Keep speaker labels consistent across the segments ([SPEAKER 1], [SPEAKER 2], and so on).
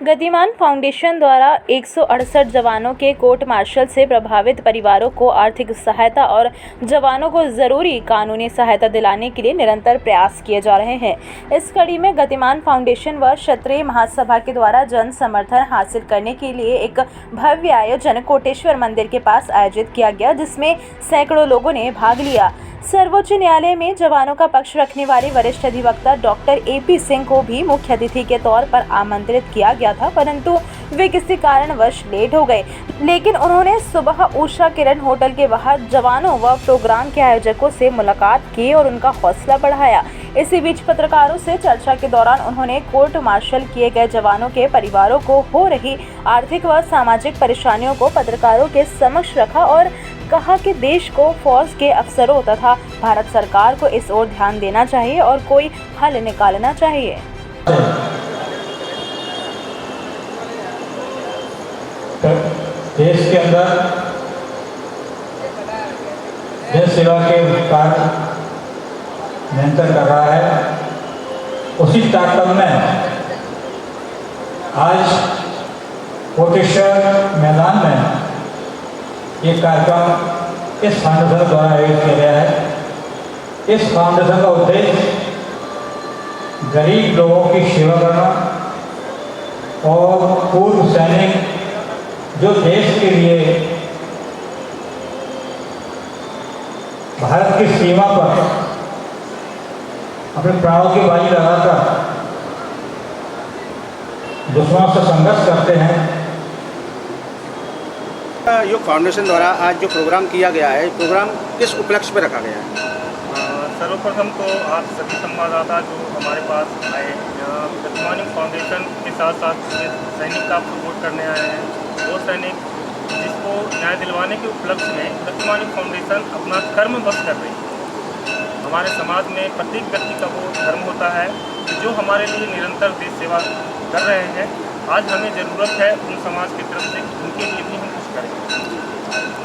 [SPEAKER 1] गतिमान फाउंडेशन द्वारा 168 जवानों के कोर्ट मार्शल से प्रभावित परिवारों को आर्थिक सहायता और जवानों को जरूरी कानूनी सहायता दिलाने के लिए निरंतर प्रयास किए जा रहे हैं। इस कड़ी में गतिमान फाउंडेशन व क्षत्रिय महासभा के द्वारा जन समर्थन हासिल करने के लिए एक भव्य आयोजन कोटेश्वर मंदिर के पास आयोजित किया गया, जिसमें सैकड़ों लोगों ने भाग लिया। सर्वोच्च न्यायालय में जवानों का पक्ष रखने वाले वरिष्ठ अधिवक्ता डॉक्टर AP सिंह को भी मुख्य अतिथि के तौर पर आमंत्रित किया गया था, परंतु वे किसी कारणवश लेट हो गए। लेकिन उन्होंने सुबह उषा किरण होटल के बाहर जवानों व प्रोग्राम के आयोजकों से मुलाकात की और उनका हौसला बढ़ाया। इसी बीच पत्रकारों से चर्चा के दौरान उन्होंने कोर्ट मार्शल किए गए जवानों के परिवारों को हो रही आर्थिक व सामाजिक परेशानियों को पत्रकारों के समक्ष रखा और कहा कि देश को फौज के अफसरों तथा भारत सरकार को इस ओर ध्यान देना चाहिए और कोई हल निकालना चाहिए।
[SPEAKER 2] देश के अंदर देश सेवा के कार्य निरंतर कर रहा है, उसी तारतम्य में आज कोटेश्वर मैदान में ये कार्यक्रम इस फाउंडेशन द्वारा आयोजित किया गया है। इस फाउंडेशन का उद्देश्य गरीब लोगों की सेवा करना और पूर्व सैनिक जो देश के लिए भारत की सीमा पर अपने प्राणों की बाजी लगाकर दुश्मनों से संघर्ष करते हैं।
[SPEAKER 3] योग फाउंडेशन द्वारा आज जो प्रोग्राम किया गया है, प्रोग्राम किस उपलक्ष्य पर रखा गया है?
[SPEAKER 4] सर्वप्रथम तो आप सभी संवाददाता जो हमारे पास आए, गतिमान फाउंडेशन के साथ साथ सैनिक का सपोर्ट करने आए हैं। वो सैनिक जिसको न्याय दिलवाने के उपलक्ष्य में गतिमान फाउंडेशन अपना कर्म बस कर रही है। हमारे समाज में प्रत्येक व्यक्ति का वो धर्म होता है कि जो हमारे लिए निरंतर देश सेवा कर रहे हैं। आज हमें ज़रूरत है उन समाज की तरफ से, उनके लिए भी हम कुछ करें।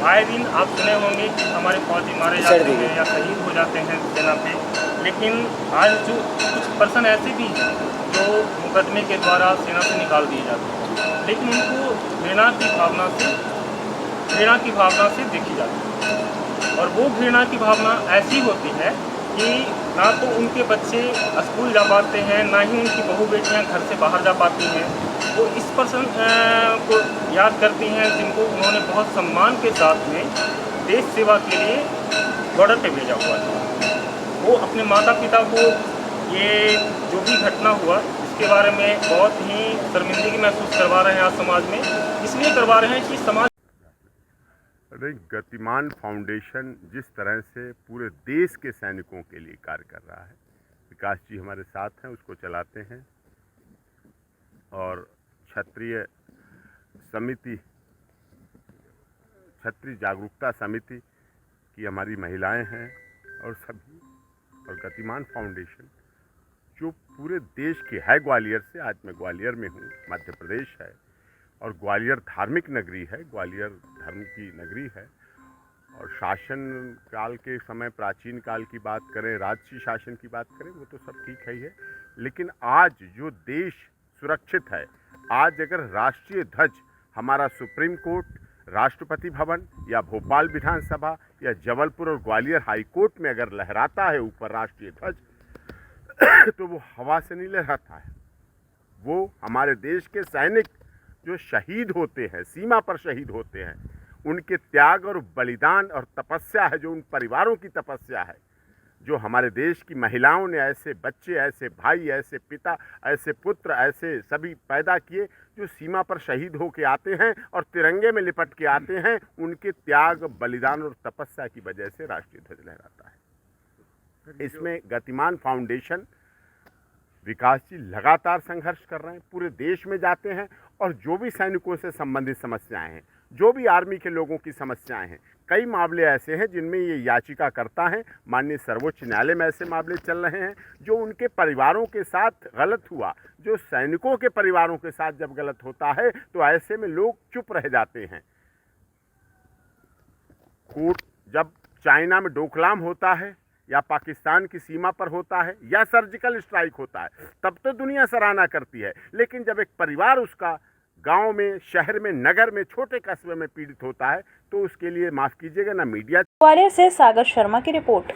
[SPEAKER 4] आए दिन आप सुने होंगे कि हमारे फौजी मारे जाते हैं या शहीद हो जाते हैं सेना पे, लेकिन आज जो कुछ पर्सन ऐसे भी हैं जो मुकदमे के द्वारा सेना से निकाल दिए जाते हैं, लेकिन उनको घृणा की भावना से देखी जाती है। और वो घृणा की भावना ऐसी होती है कि ना तो उनके बच्चे स्कूल जा पाते हैं, ना ही उनकी बहू बेटियां घर से बाहर जा पाती हैं। वो इस पर्सन को याद करती हैं जिनको उन्होंने बहुत सम्मान के साथ में देश सेवा के लिए बॉर्डर पे भेजा हुआ था। वो अपने माता पिता को ये जो भी घटना हुआ इसके बारे में बहुत ही शर्मिंदगी महसूस करवा रहे हैं आज समाज में। इसलिए करवा रहे हैं कि समाज
[SPEAKER 5] गतिमान फाउंडेशन जिस तरह से पूरे देश के सैनिकों के लिए कार्य कर रहा है, विकास जी हमारे साथ हैं, उसको चलाते हैं। और क्षत्रिय जागरूकता समिति की हमारी महिलाएं हैं और सभी, और गतिमान फाउंडेशन जो पूरे देश के है। ग्वालियर से, आज मैं ग्वालियर में हूँ, मध्य प्रदेश है, और ग्वालियर धार्मिक नगरी है, ग्वालियर धर्म की नगरी है। और शासन काल के समय, प्राचीन काल की बात करें, राजसी शासन की बात करें, वो तो सब ठीक है ही है। लेकिन आज जो देश सुरक्षित है, आज अगर राष्ट्रीय ध्वज हमारा सुप्रीम कोर्ट, राष्ट्रपति भवन या भोपाल विधानसभा या जबलपुर और ग्वालियर हाई कोर्ट में अगर लहराता है ऊपर राष्ट्रीय ध्वज तो वो हवा से नहीं लहराता है। वो हमारे देश के सैनिक जो शहीद होते हैं, सीमा पर शहीद होते हैं, उनके त्याग और बलिदान और तपस्या है, जो उन परिवारों की तपस्या है, जो हमारे देश की महिलाओं ने ऐसे बच्चे, ऐसे भाई, ऐसे पिता, ऐसे पुत्र, ऐसे सभी पैदा किए, जो सीमा पर शहीद होके आते हैं और तिरंगे में लिपट के आते हैं। उनके त्याग, बलिदान और तपस्या की वजह से राष्ट्रीय ध्वज लहराता है। इसमें गतिमान फाउंडेशन, विकास जी लगातार संघर्ष कर रहे हैं, पूरे देश में जाते हैं और जो भी सैनिकों से संबंधित समस्याएं हैं, जो भी आर्मी के लोगों की समस्याएं हैं, कई मामले ऐसे हैं जिनमें ये याचिका करता है। माननीय सर्वोच्च न्यायालय में ऐसे मामले चल रहे हैं जो उनके परिवारों के साथ गलत हुआ, जो सैनिकों के परिवारों के साथ जब गलत होता है तो ऐसे में लोग चुप रह जाते हैं। कोर्ट जब चाइना में डोकलाम होता है या पाकिस्तान की सीमा पर होता है या सर्जिकल स्ट्राइक होता है, तब तो दुनिया सराहना करती है। लेकिन जब एक परिवार उसका गांव में, शहर में, नगर में, छोटे कस्बे में पीड़ित होता है तो उसके लिए माफ़ कीजिएगा ना मीडिया।
[SPEAKER 1] ग्वालियर से सागर शर्मा की रिपोर्ट।